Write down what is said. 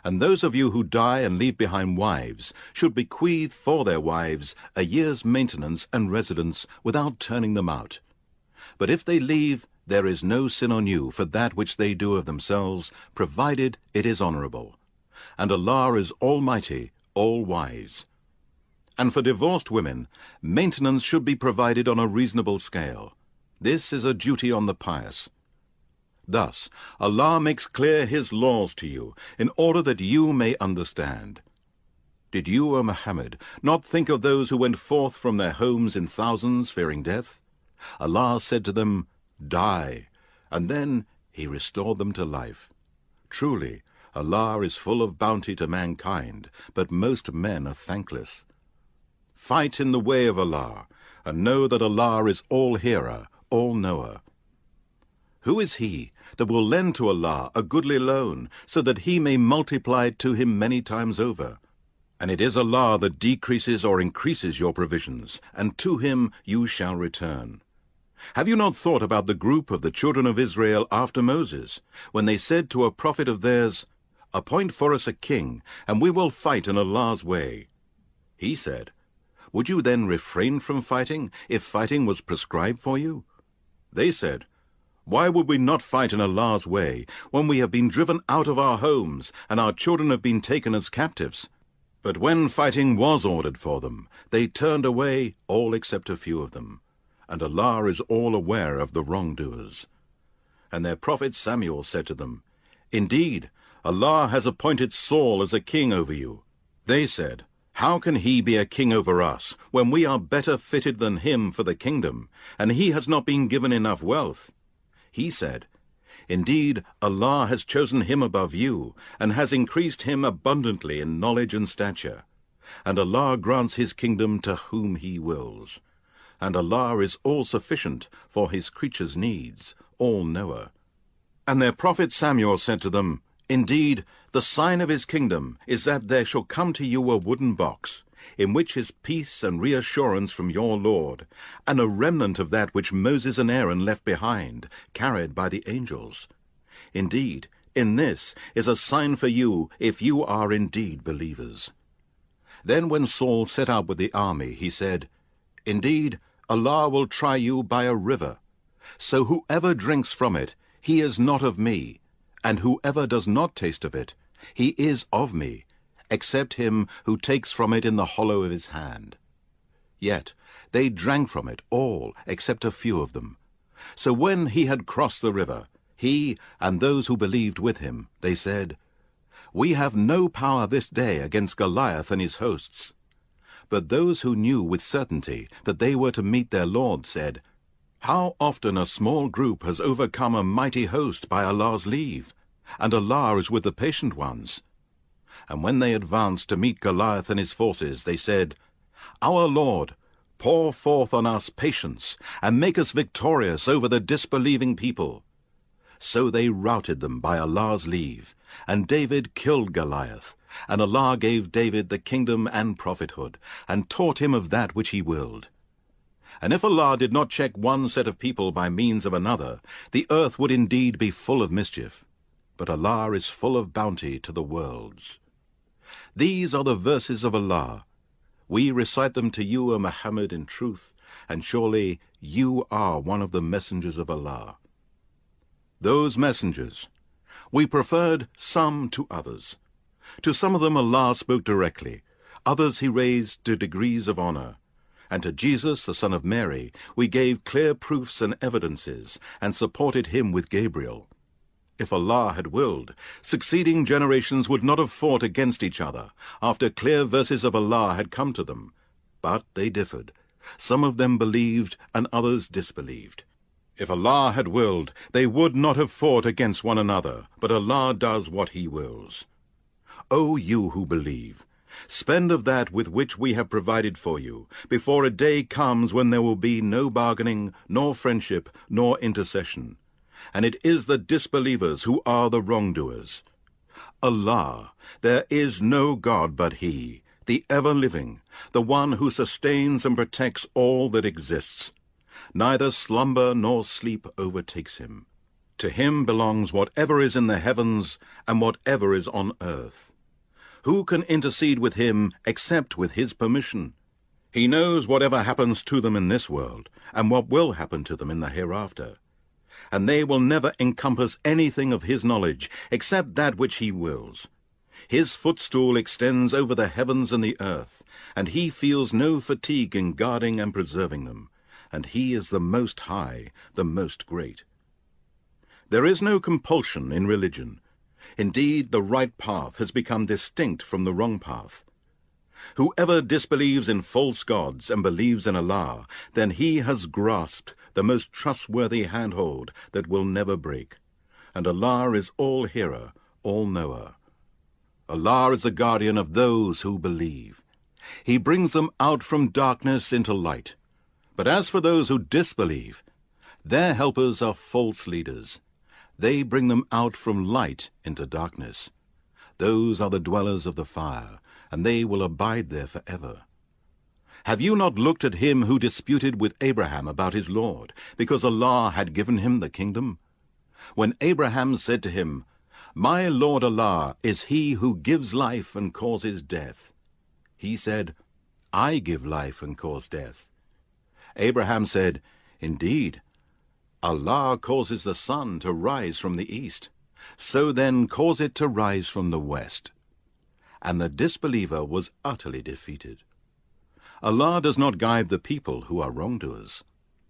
And those of you who die and leave behind wives should bequeath for their wives a year's maintenance and residence without turning them out. But if they leave, there is no sin on you for that which they do of themselves, provided it is honorable. And Allah is almighty, all-wise. And for divorced women, maintenance should be provided on a reasonable scale. This is a duty on the pious. Thus, Allah makes clear His laws to you, in order that you may understand. Did you, O Muhammad, not think of those who went forth from their homes in thousands, fearing death? Allah said to them, "Die," and then He restored them to life. Truly, Allah is full of bounty to mankind, but most men are thankless. Fight in the way of Allah, and know that Allah is all-hearer, all-knower. Who is he that will lend to Allah a goodly loan, so that He may multiply it to him many times over? And it is Allah that decreases or increases your provisions, and to Him you shall return. Have you not thought about the group of the children of Israel after Moses, when they said to a prophet of theirs, "Appoint for us a king, and we will fight in Allah's way"? He said, "Would you then refrain from fighting, if fighting was prescribed for you?" They said, "Why would we not fight in Allah's way, when we have been driven out of our homes, and our children have been taken as captives?" But when fighting was ordered for them, they turned away, all except a few of them. And Allah is all aware of the wrongdoers. And their prophet Samuel said to them, "Indeed, Allah has appointed Saul as a king over you." They said, "How can he be a king over us, when we are better fitted than him for the kingdom, and he has not been given enough wealth?" He said, "Indeed, Allah has chosen him above you, and has increased him abundantly in knowledge and stature. And Allah grants His kingdom to whom He wills. And Allah is all-sufficient for His creatures' needs, all-knower." And their prophet Samuel said to them, "Indeed, the sign of His kingdom is that there shall come to you a wooden box, in which is peace and reassurance from your Lord, and a remnant of that which Moses and Aaron left behind, carried by the angels. Indeed, in this is a sign for you, if you are indeed believers." Then when Saul set out with the army, he said, "Indeed, Allah will try you by a river. So whoever drinks from it, he is not of me, and whoever does not taste of it, he is of me, except him who takes from it in the hollow of his hand." Yet they drank from it all, except a few of them. So when he had crossed the river, he and those who believed with him, they said, "We have no power this day against Goliath and his hosts." But those who knew with certainty that they were to meet their Lord said, "How often a small group has overcome a mighty host by Allah's leave, and Allah is with the patient ones." And when they advanced to meet Goliath and his forces, they said, "Our Lord, pour forth on us patience, and make us victorious over the disbelieving people." So they routed them by Allah's leave, and David killed Goliath, and Allah gave David the kingdom and prophethood, and taught him of that which He willed. And if Allah did not check one set of people by means of another, the earth would indeed be full of mischief. But Allah is full of bounty to the worlds. These are the verses of Allah. We recite them to you, O Muhammad, in truth, and surely you are one of the messengers of Allah. Those messengers, we preferred some to others. To some of them Allah spoke directly, others He raised to degrees of honor. And to Jesus, the son of Mary, we gave clear proofs and evidences, and supported him with Gabriel. If Allah had willed, succeeding generations would not have fought against each other, after clear verses of Allah had come to them. But they differed. Some of them believed, and others disbelieved. If Allah had willed, they would not have fought against one another, but Allah does what He wills. O you who believe, spend of that with which we have provided for you, before a day comes when there will be no bargaining, nor friendship, nor intercession. And it is the disbelievers who are the wrongdoers. Allah, there is no God but He, the ever-living, the one who sustains and protects all that exists. Neither slumber nor sleep overtakes Him. To him belongs whatever is in the heavens and whatever is on earth. Who can intercede with him except with his permission? He knows whatever happens to them in this world and what will happen to them in the hereafter. And they will never encompass anything of his knowledge except that which he wills. His footstool extends over the heavens and the earth, and he feels no fatigue in guarding and preserving them, and he is the Most High, the Most Great. There is no compulsion in religion. Indeed, the right path has become distinct from the wrong path. Whoever disbelieves in false gods and believes in Allah, then he has grasped the most trustworthy handhold that will never break. And Allah is all-hearer, all-knower. Allah is the guardian of those who believe. He brings them out from darkness into light. But as for those who disbelieve, their helpers are false leaders. They bring them out from light into darkness. Those are the dwellers of the fire, and they will abide there forever. Have you not looked at him who disputed with Abraham about his Lord, because Allah had given him the kingdom? When Abraham said to him, "My Lord Allah is he who gives life and causes death," he said, "I give life and cause death." Abraham said, "Indeed, Allah causes the sun to rise from the east, so then cause it to rise from the west." And the disbeliever was utterly defeated. Allah does not guide the people who are wrongdoers.